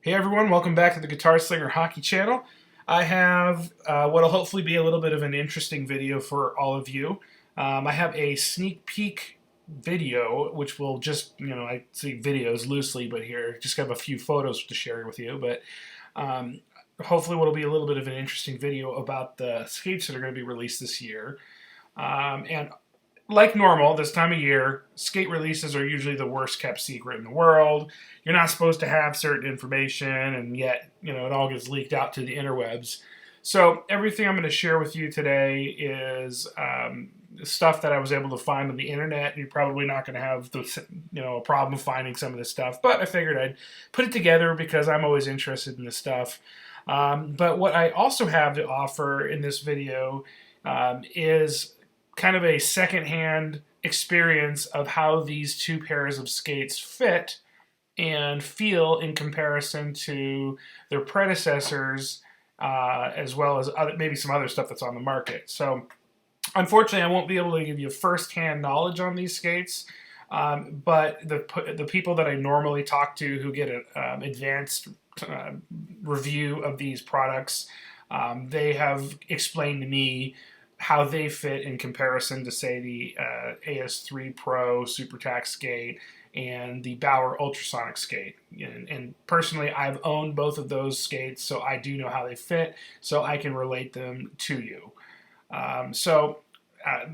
Hey everyone, welcome back to the Guitar Slinger Hockey channel. I have what will hopefully be a little bit of an interesting video for all of you. I have a sneak peek video, which will just, I say videos loosely, but here, just have a few photos to share with you. But um, hopefully what will be a little bit of an interesting video about the skates that are going to be released this year. And like normal, this time of year, skate releases are usually the worst kept secret in the world. You're not supposed to have certain information, and yet, it all gets leaked out to the interwebs. So everything I'm going to share with you today is stuff that I was able to find on the internet. You're probably not going to have a problem finding some of this stuff, but I figured I'd put it together because I'm always interested in this stuff. But what I also have to offer in this video is kind of a secondhand experience of how these two pairs of skates fit and feel in comparison to their predecessors, as well as maybe some other stuff that's on the market. So, unfortunately, I won't be able to give you first-hand knowledge on these skates, but the people that I normally talk to who get an advanced review of these products, they have explained to me how they fit in comparison to, say, the AS3 Pro SuperTac skate and the Bauer Ultrasonic skate. And personally, I've owned both of those skates, so I do know how they fit, so I can relate them to you. The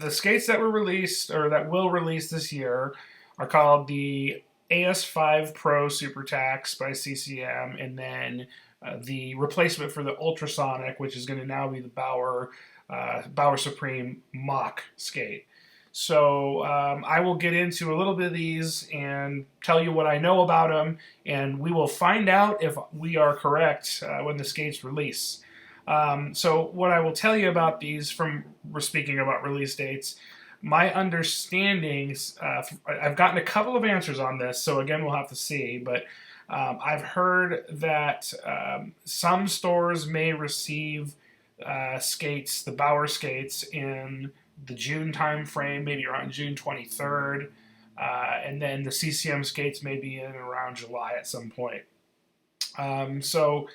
skates that were released, or that will release this year, are called the AS5 Pro SuperTacs by CCM, and then the replacement for the Ultrasonic, which is going to now be the Bauer Supreme Mach skate. So I will get into a little bit of these and tell you what I know about them, and we will find out if we are correct when the skates release. So what I will tell you about these, from speaking about release dates, my understandings, I've gotten a couple of answers on this, so again, we'll have to see, but I've heard that some stores may receive skates, the Bauer skates, in the June time frame, maybe around June 23rd, and then the CCM skates may be in around July at some point. So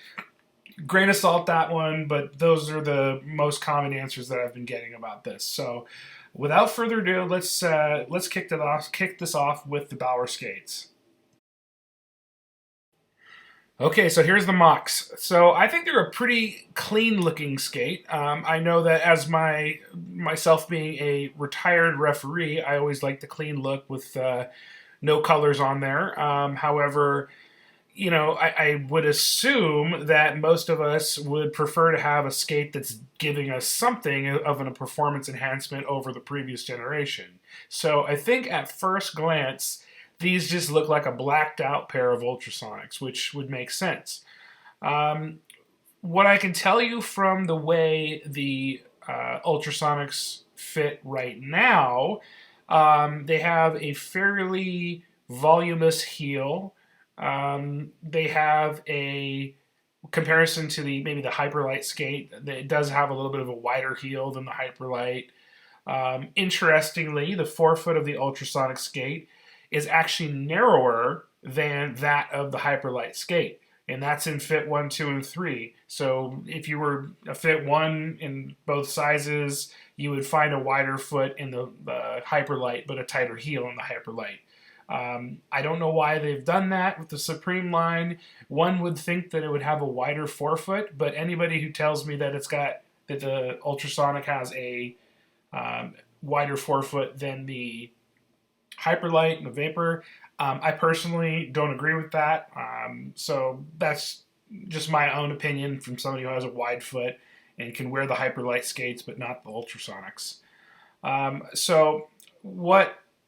grain of salt that one, but those are the most common answers that I've been getting about this. So without further ado, let's kick this off with the Bauer skates. Okay, so here's the Machs. So I think they're a pretty clean-looking skate. I know that as myself being a retired referee, I always like the clean look with no colors on there. However, I would assume that most of us would prefer to have a skate that's giving us something of a performance enhancement over the previous generation. So I think at first glance, these just look like a blacked out pair of Ultrasonics, which would make sense. What I can tell you from the way the Ultrasonics fit right now, they have a fairly voluminous heel. They have a comparison to maybe the Hyperlight skate. It does have a little bit of a wider heel than the Hyperlight. Interestingly, the forefoot of the Ultrasonic skate is actually narrower than that of the Hyperlight skate. And that's in fit 1, 2, and 3. So if you were a fit 1 in both sizes, you would find a wider foot in the Hyperlight, but a tighter heel in the Hyperlight. I don't know why they've done that with the Supreme line. One would think that it would have a wider forefoot, but anybody who tells me that that the Ultrasonic has a wider forefoot than the Hyperlight and the Vapor, I personally don't agree with that. So that's just my own opinion from somebody who has a wide foot and can wear the Hyperlight skates but not the Ultrasonics.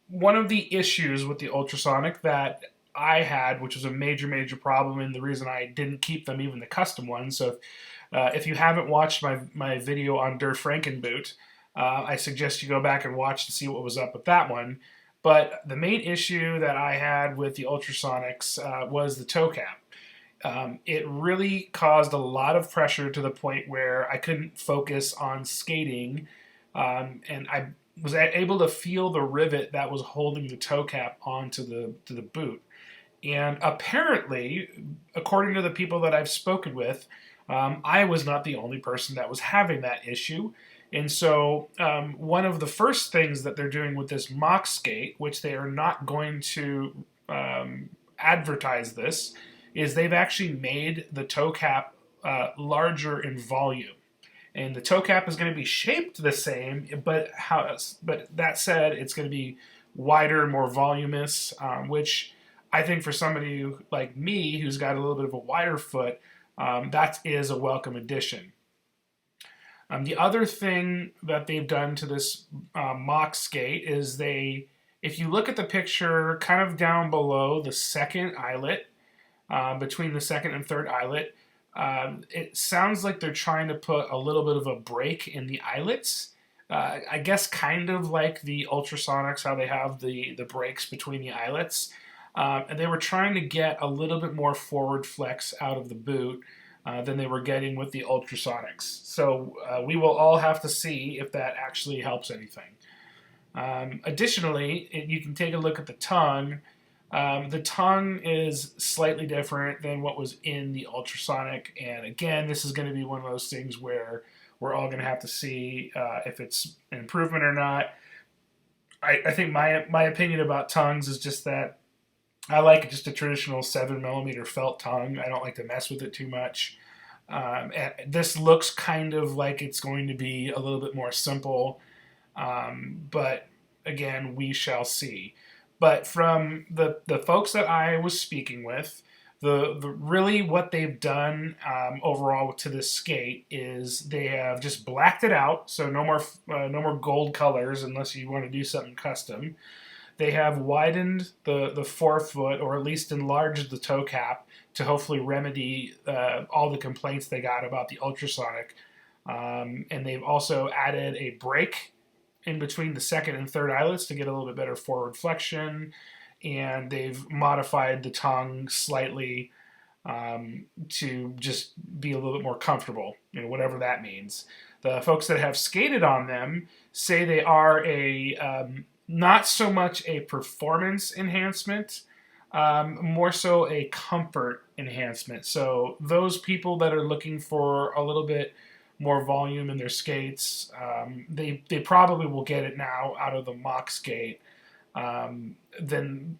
One of the issues with the Ultrasonic that I had, which was a major problem, and the reason I didn't keep them, even the custom ones. So if you haven't watched my video on Der Frankenboot, I suggest you go back and watch to see what was up with that one. But the main issue that I had with the Ultrasonics was the toe cap. It really caused a lot of pressure to the point where I couldn't focus on skating, and I was able to feel the rivet that was holding the toe cap onto the boot. And apparently, according to the people that I've spoken with, I was not the only person that was having that issue. And so, one of the first things that they're doing with this Mach skate, which they are not going to advertise this, is they've actually made the toe cap larger in volume. And the toe cap is going to be shaped the same, but that said, it's going to be wider, more voluminous, which I think for somebody like me who's got a little bit of a wider foot, that is a welcome addition. The other thing that they've done to this Mach skate is if you look at the picture kind of down below the second eyelet, between the second and third eyelet, it sounds like they're trying to put a little bit of a break in the eyelets. I guess kind of like the ultrasonics, how they have the breaks between the eyelets. And they were trying to get a little bit more forward flex out of the boot than they were getting with the ultrasonics. So we will all have to see if that actually helps anything. Additionally, you can take a look at the tongue. The tongue is slightly different than what was in the ultrasonic, and again, this is going to be one of those things where we're all going to have to see if it's an improvement or not. I think my opinion about tongues is just that I like just a traditional 7mm felt tongue. I don't like to mess with it too much. And this looks kind of like it's going to be a little bit more simple, but again, we shall see. But from the folks that I was speaking with, the really what they've done overall to this skate is they have just blacked it out, so no more gold colors unless you want to do something custom. They have widened the forefoot, or at least enlarged the toe cap to hopefully remedy all the complaints they got about the ultrasonic. And they've also added a break in between the second and third eyelets to get a little bit better forward flexion. And they've modified the tongue slightly to just be a little bit more comfortable, whatever that means. The folks that have skated on them say they are not so much a performance enhancement, more so a comfort enhancement. So those people that are looking for a little bit more volume in their skates, they probably will get it now out of the Mach skate than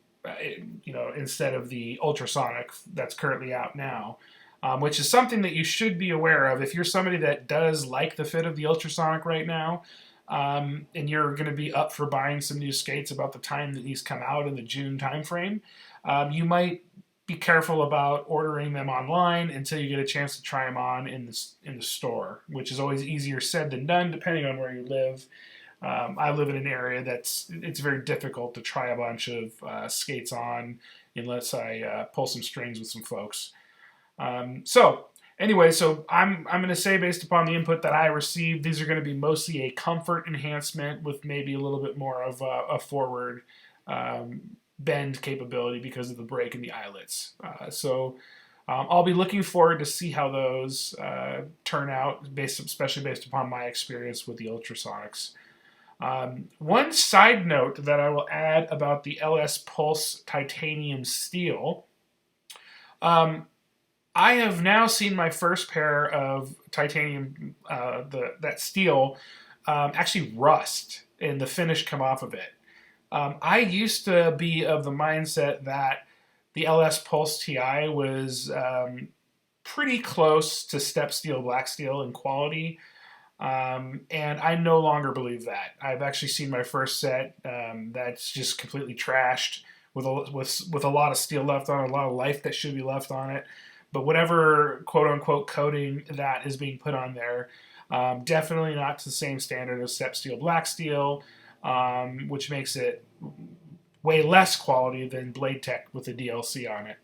instead of the ultrasonic that's currently out now. Which is something that you should be aware of if you're somebody that does like the fit of the ultrasonic right now, and you're going to be up for buying some new skates about the time that these come out in the June timeframe. You might be careful about ordering them online until you get a chance to try them on in the store, which is always easier said than done depending on where you live. I live in an area it's very difficult to try a bunch of skates on unless I pull some strings with some folks. So I'm going to say, based upon the input that I received, these are going to be mostly a comfort enhancement with maybe a little bit more of a forward bend capability because of the break in the eyelets. I'll be looking forward to see how those turn out, especially based upon my experience with the ultrasonics. One side note that I will add about the LS Pulse titanium steel. I have now seen my first pair of titanium, that steel, actually rust and the finish come off of it. I used to be of the mindset that the LS Pulse TI was pretty close to step steel, black steel in quality, and I no longer believe that. I've actually seen my first set that's just completely trashed with a lot of steel left on it, a lot of life that should be left on it. But whatever quote-unquote coating that is being put on there, definitely not to the same standard as step steel, black steel, which makes it way less quality than Blade Tech with the DLC on it.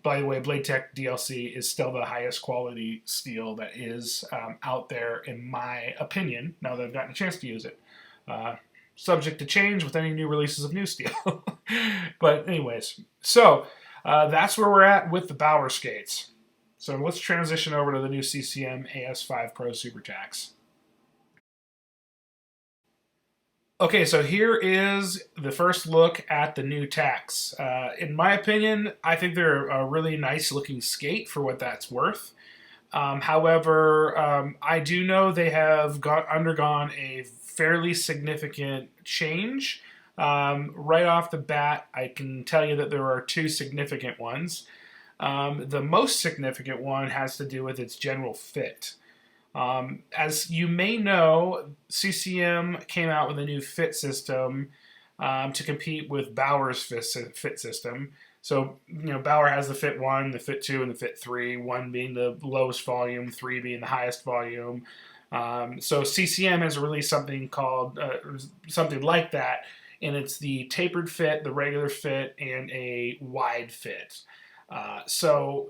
By the way, Blade Tech DLC is still the highest quality steel that is out there, in my opinion, now that I've gotten a chance to use it. Subject to change with any new releases of new steel. But anyways, so that's where we're at with the Bauer skates. So let's transition over to the new CCM AS5 Pro Super Tax. Okay, so here is the first look at the new tacks. In my opinion, I think they're a really nice looking skate for what that's worth. However, I do know they have undergone a fairly significant change. Right off the bat, I can tell you that there are two significant ones. The most significant one has to do with its general fit. As you may know, CCM came out with a new fit system to compete with Bauer's fit system. So, Bauer has the Fit 1, the Fit 2, and the Fit 3, 1 being the lowest volume, 3 being the highest volume. So, CCM has released something called something like that, and it's the tapered fit, the regular fit, and a wide fit. So,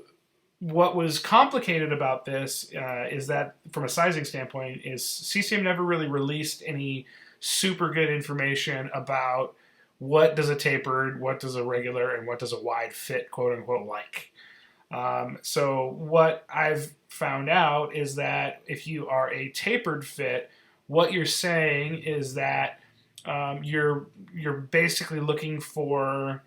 what was complicated about this is that, from a sizing standpoint, is CCM never really released any super good information about what does a tapered, what does a regular, and what does a wide fit, quote unquote, like. So what I've found out is that if you are a tapered fit, what you're saying is that you're basically looking for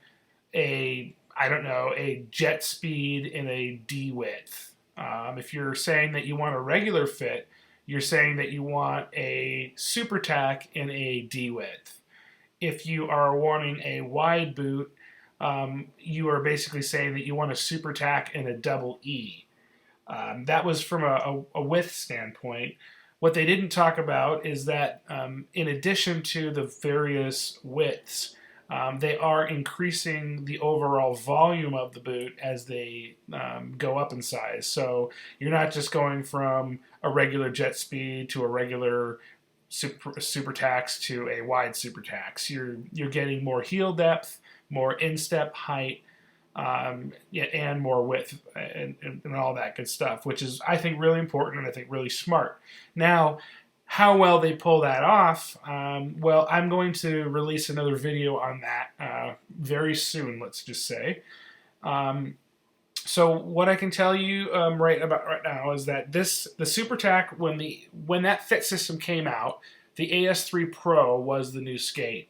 a, I don't know, a jet speed in a D width. If you're saying that you want a regular fit, you're saying that you want a super tack in a D width. If you are wanting a wide boot, you are basically saying that you want a super tack in a double E. That was from a width standpoint. What they didn't talk about is that in addition to the various widths, they are increasing the overall volume of the boot as they go up in size. So you're not just going from a regular jet speed to a regular super tax to a wide super tax. You're getting more heel depth, more instep height, yeah, and more width and all that good stuff, which is, I think, really important and I think really smart. Now, how well they pull that off, well, I'm going to release another video on that very soon, let's just say. Um, so what I can tell you right now is that the SuperTac, when that fit system came out, the AS3 Pro was the new skate.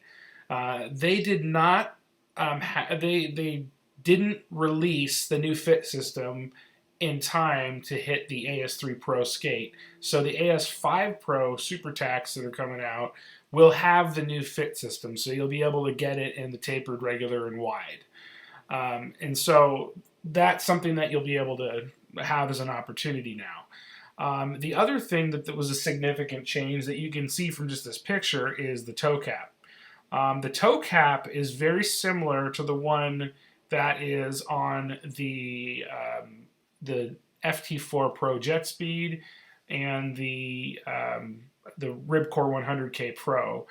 They did not they didn't release the new fit system in time to hit the AS3 Pro skate. So the AS5 Pro Super Tacs that are coming out will have the new fit system. So you'll be able to get it in the tapered, regular, and wide. And so that's something that you'll be able to have as an opportunity now. The other thing that was a significant change that you can see from just this picture is the toe cap. The toe cap is very similar to the one that is on the FT4 Pro Jet Speed and the Ribcore 100K Pro.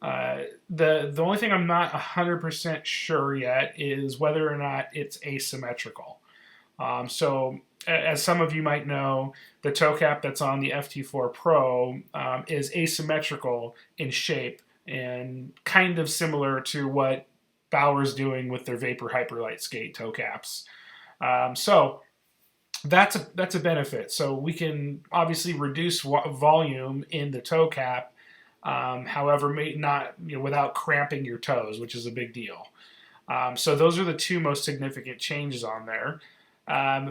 The only thing I'm not 100% sure yet is whether or not it's asymmetrical. So, as some of you might know, the toe cap that's on the FT4 Pro is asymmetrical in shape and kind of similar to what Bauer's doing with their Vapor Hyperlight skate toe caps. So that's a benefit. So we can obviously reduce volume in the toe cap, however, not without cramping your toes, which is a big deal. So those are the two most significant changes on there.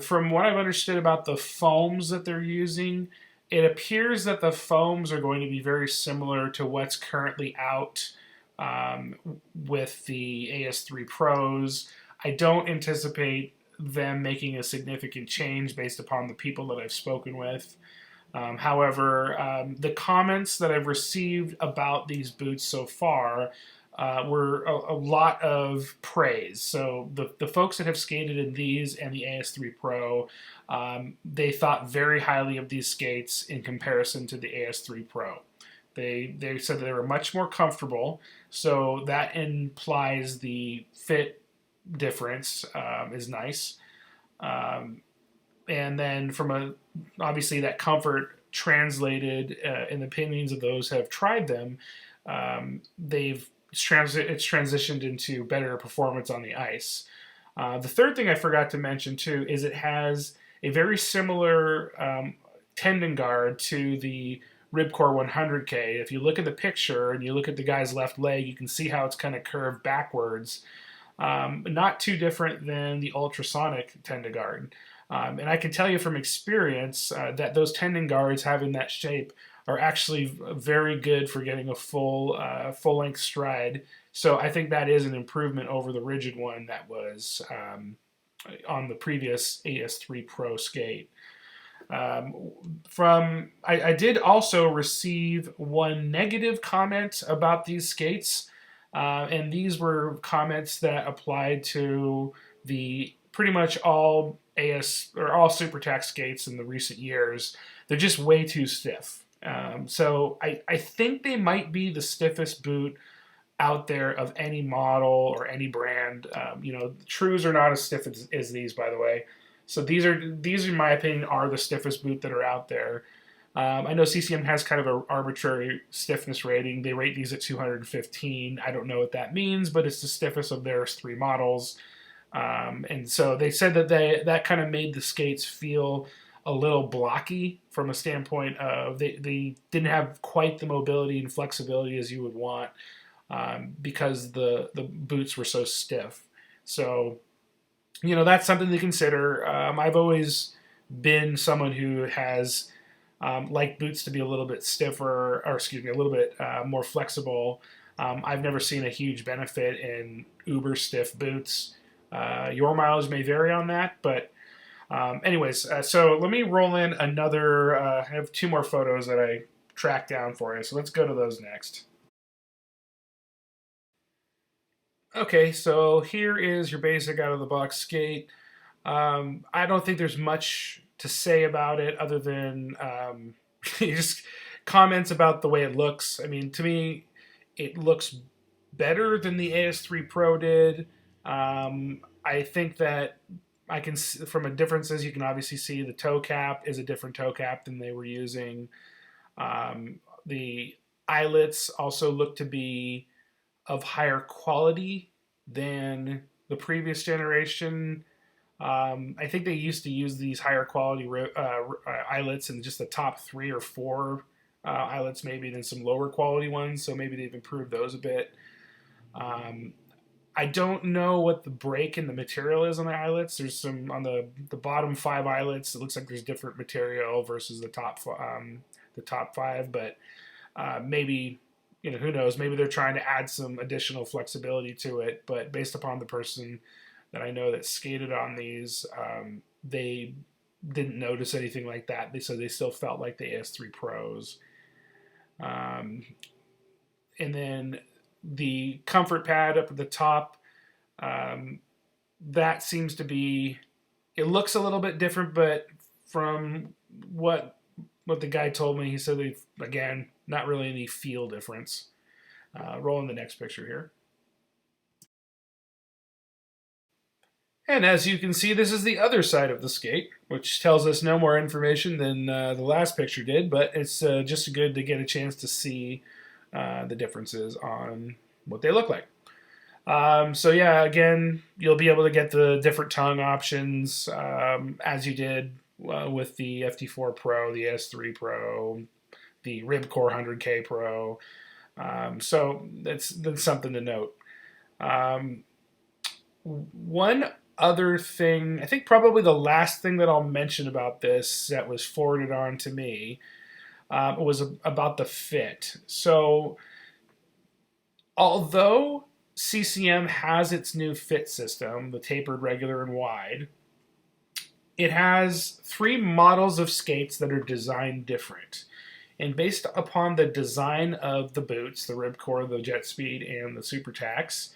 From what I've understood about the foams that they're using, it appears that the foams are going to be very similar to what's currently out with the AS3 Pros. I don't anticipate them making a significant change based upon the people that I've spoken with. However, the comments that I've received about these boots so far were a lot of praise. So the folks that have skated in these and the AS3 Pro, they thought very highly of these skates in comparison to the AS3 Pro. They said that they were much more comfortable, so that implies the fit difference is nice. And then obviously that comfort translated in the opinions of those who have tried them, it's transitioned into better performance on the ice. The third thing I forgot to mention too is it has a very similar tendon guard to the Ribcore 100K. If you look at the picture and you look at the guy's left leg, you can see how it's kind of curved backwards. Not too different than the ultrasonic Tendon Guard. And I can tell you from experience that those Tendon Guards having that shape are actually very good for getting a full length stride. So I think that is an improvement over the rigid one that was on the previous AS3 Pro skate. I did also receive one negative comment about these skates, and these were comments that applied to the pretty much all AS or all SuperTax skates in the recent years. They're just way too stiff. So I think they might be the stiffest boot out there of any model or any brand. The Trues are not as stiff as these, by the way. So these, in my opinion, are the stiffest boot that are out there. I know CCM has kind of an arbitrary stiffness rating. They rate these at 215. I don't know what that means, but it's the stiffest of their three models. And so they said that that kind of made the skates feel a little blocky from a standpoint of they didn't have quite the mobility and flexibility as you would want because the boots were so stiff. So that's something to consider. I've always been someone who has liked boots to be a little bit stiffer, or excuse me, a little bit more flexible. I've never seen a huge benefit in uber stiff boots. Your mileage may vary on that, but anyways, so let me roll in another. I have two more photos that I tracked down for you, so let's go to those next. Okay, so here is your basic out of the box skate. I don't think there's much to say about it other than just comments about the way it looks. I mean, to me, it looks better than the AS3 Pro did. I think that I can, from a differences, you can obviously see the toe cap is a different toe cap than they were using. The eyelets also look to be of higher quality than the previous generation. I think they used to use these higher quality eyelets in just the top 3 or 4 eyelets, maybe than some lower quality ones. So maybe they've improved those a bit. I don't know what the break in the material is on the eyelets. There's some on the bottom 5 eyelets. It looks like there's different material versus the top 5, but maybe who knows? Maybe they're trying to add some additional flexibility to it. But based upon the person that I know that skated on these, they didn't notice anything like that. They said they still felt like the AS3 Pros. And then the comfort pad up at the top, that seems to be, it looks a little bit different, but from what the guy told me, he said again, not really any feel difference. Roll in the next picture here. And as you can see, this is the other side of the skate, which tells us no more information than the last picture did, but it's just good to get a chance to see the differences on what they look like. So yeah, again, you'll be able to get the different tongue options as you did with the FT4 Pro, the S3 Pro, the Ribcore 100K Pro. So that's something to note. One other thing, I think probably the last thing that I'll mention about this that was forwarded on to me was about the fit. So although CCM has its new fit system, the tapered, regular, and wide, it has 3 models of skates that are designed different. And based upon the design of the boots, the Ribcore, the Jet Speed, and the SuperTax,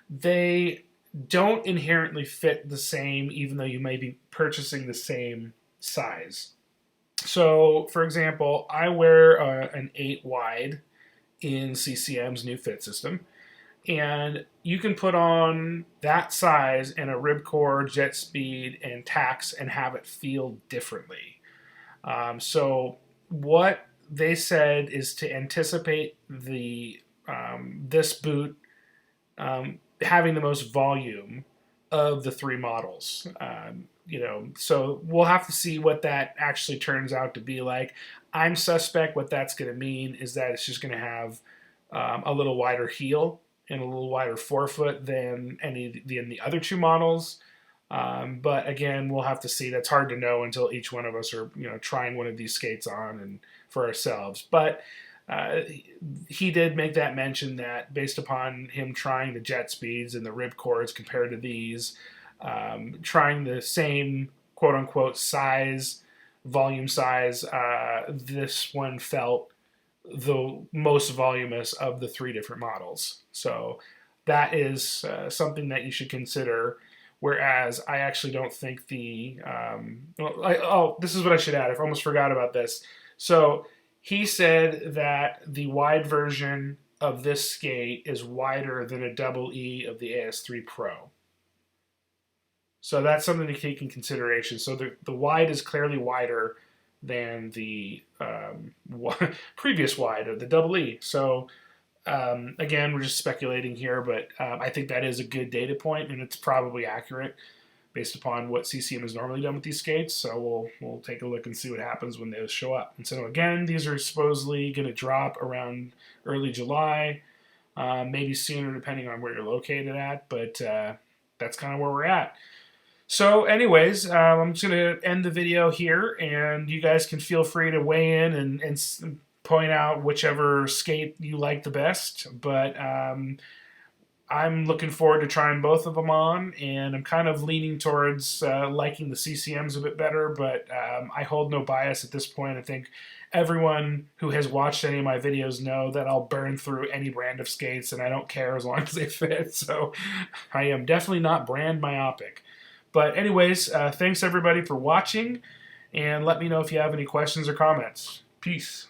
they don't inherently fit the same, even though you may be purchasing the same size. So, for example, I wear an 8 wide in CCM's new fit system, and you can put on that size and a Ribcore, Jet Speed, and Tax and have it feel differently. So, what they said is to anticipate this boot having the most volume. of the three models. So we'll have to see what that actually turns out to be like. I'm suspect what that's going to mean is that it's just going to have a little wider heel and a little wider forefoot than the other two models. But again, we'll have to see. That's hard to know until each one of us are, trying one of these skates on and for ourselves. But he did make that mention that based upon him trying the jet speeds and the rib cords compared to these, trying the same quote unquote size, volume size, this one felt the most voluminous of the three different models. So that is something that you should consider. Whereas I actually don't think this is what I should add. I almost forgot about this. So he said that the wide version of this skate is wider than a double E of the AS3 Pro. So that's something to take in consideration. So the wide is clearly wider than the previous wide of the double E. So again, we're just speculating here, but I think that is a good data point, and it's probably accurate based upon what CCM has normally done with these skates. So we'll take a look and see what happens when those show up. And so again, these are supposedly going to drop around early July, maybe sooner depending on where you're located at, but that's kind of where we're at. So anyways, I'm just going to end the video here, and you guys can feel free to weigh in and point out whichever skate you like the best. But I'm looking forward to trying both of them on, and I'm kind of leaning towards liking the CCMs a bit better, but I hold no bias at this point. I think everyone who has watched any of my videos know that I'll burn through any brand of skates, and I don't care as long as they fit. So I am definitely not brand myopic. But anyways, thanks everybody for watching, and let me know if you have any questions or comments. Peace.